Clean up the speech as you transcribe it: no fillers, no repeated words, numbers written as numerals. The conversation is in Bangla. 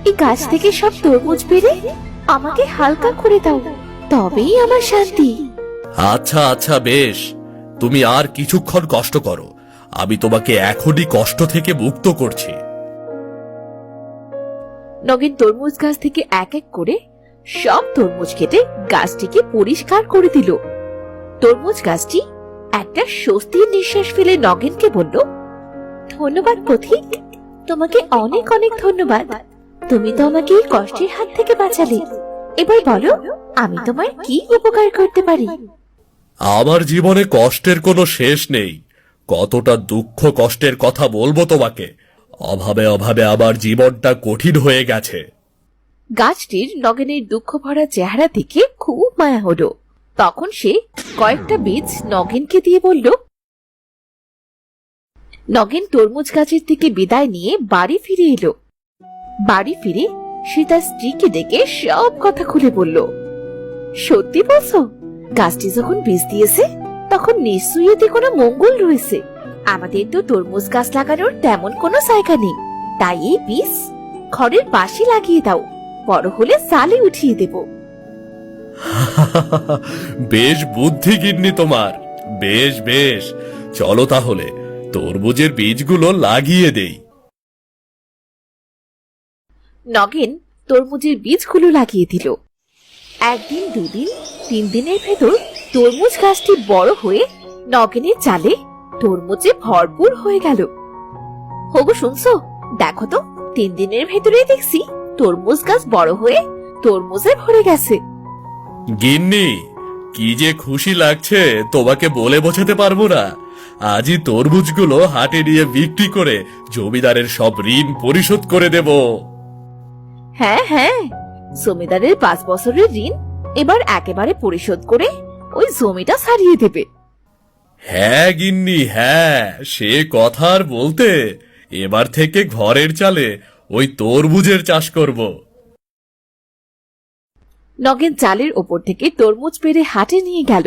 এই গাছ থেকে সব তরমুজ পেড়ে আমাকে হালকা করে দাও, তবেই আমার শান্তি। আচ্ছা আচ্ছা বেশ, তুমি আর কিছুক্ষণ কষ্ট করো, আমি তোমাকে এখনই কষ্ট থেকে মুক্ত করছি। নগেন তরমুজ গাছ থেকে এক এক করে সব তরমুজ কেটে গাছটিকে পরিষ্কার করে দিল। তরমুজ গাছটি একটা স্বস্তির নিঃশ্বাস ফেলে নগেনকে বলল, ধন্যবাদ পথিক, তোমাকে অনেক অনেক ধন্যবাদ। তুমি তো আমাকে এই কষ্টের হাত থেকে বাঁচালে। এবার বলো, আমি তোমার কি উপকার করতে পারি? আমার জীবনে কষ্টের কোনো শেষ নেই, কতটা দুঃখ কষ্টের কথা বলবো তোমাকে। অভাবে অভাবে আমার জীবনটা কঠিন হয়ে গেছে। গাছটির নগেনের দুঃখ ভরা চেহারা দেখে খুব মায়া হলো। তখন সে কয়েকটা বীজ নগেনকে দিয়ে বলল। নগেন তরমুজ গাছের থেকে বিদায় নিয়ে বাড়ি ফিরে এলো। বাড়ি ফিরে সে তার স্ত্রীকে ডেকে সব কথা খুলে বলল। সত্যি বলছো? গাছটি যখন বীজ দিয়েছে তখন নিশ্চয়ই এতে কোনো মঙ্গল রয়েছে। আমাদের তো তরমুজ গাছ লাগানোর তেমন কোনো জায়গা নেই, তাই এই বীজ ঘরের পাশে লাগিয়ে দাও, বড় হলে সালে উঠিয়ে দেব। বেশ বুদ্ধি গিন্নি তোমার, বেশ বেশ, চলো তাহলে তরমুজের বীজগুলো লাগিয়ে দেই। নগেন তরমুজের বীজগুলো লাগিয়ে দিল। একদিন, দুদিন, 3 দিনের ভেতর তরমুজ গাছটি বড় হয়ে নগেনের চালে তরমুজে ভরপুর হয়ে গেল। হগো শুনছো? দেখো তো, 3 দিনের ভেতরেই দেখছি তরমুজ গাছ বড় হয়ে তরমুজে ভরে গেছে। গিন্নি, কি যে খুশি লাগছে তোমাকে বলে বোঝাতে পারবো না। আজই তরমুজগুলো হাটে নিয়ে বিক্রি করে জমিদারের সব ঋণ পরিশোধ করে দেব। হ্যাঁ হ্যাঁ, জমিদারের 5 বছরের ঋণ এবার একেবারে পরিশোধ করে ওই জমিটা ছাড়িয়ে দেবে। হ্যাঁ গিন্নি, হ্যাঁ, সে কথা আর বলতে, এবার থেকে ঘরের চালে ওই তরমুজের চাষ করব। নগেন চালের ওপর থেকে তরমুজ পেড়ে হাটে নিয়ে গেল।